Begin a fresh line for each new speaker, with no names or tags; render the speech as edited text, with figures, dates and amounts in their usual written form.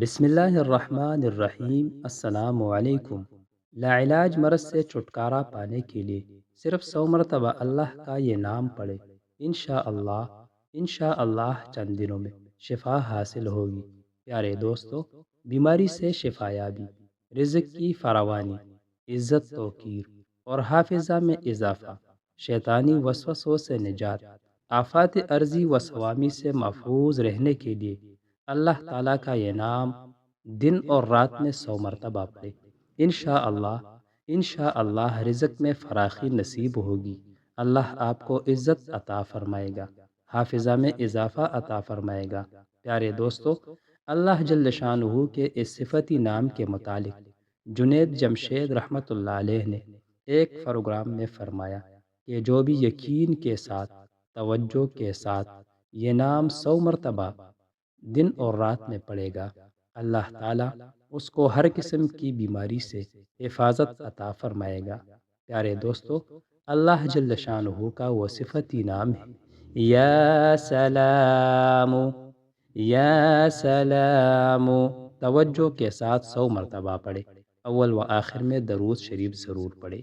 بسم اللہ الرحمن الرحیم۔ السلام علیکم۔ لاعلاج مرض سے چھٹکارا پانے کے لیے صرف 100 مرتبہ اللہ کا یہ نام پڑھے، انشاءاللہ انشاءاللہ چند دنوں میں شفا حاصل ہوگی۔ پیارے دوستو، بیماری سے شفا یابی، رزق کی فراوانی، عزت توقیر اور حافظہ میں اضافہ، شیطانی وسوسوں سے نجات، آفات عرضی و سوامی سے محفوظ رہنے کے لیے اللہ تعالیٰ کا یہ نام دن اور رات میں 100 مرتبہ پڑھے۔ انشاءاللہ انشاءاللہ رزق میں فراخی نصیب ہوگی، اللہ آپ کو عزت عطا فرمائے گا، حافظہ میں اضافہ عطا فرمائے گا۔ پیارے دوستو، اللہ جل شانہ کے اس صفتی نام کے متعلق جنید جمشید رحمۃ اللہ علیہ نے ایک پروگرام میں فرمایا کہ جو بھی یقین کے ساتھ، توجہ کے ساتھ یہ نام 100 مرتبہ دن اور رات میں پڑے گا، اللہ تعالیٰ اس کو ہر قسم کی بیماری سے حفاظت عطا فرمائے گا۔ پیارے دوستو، اللہ جل شانہ کا وہ صفتی نام ہے، یا سلام یا سلام۔ توجہ کے ساتھ 100 مرتبہ پڑھے، اول و آخر میں درود شریف ضرور پڑھے۔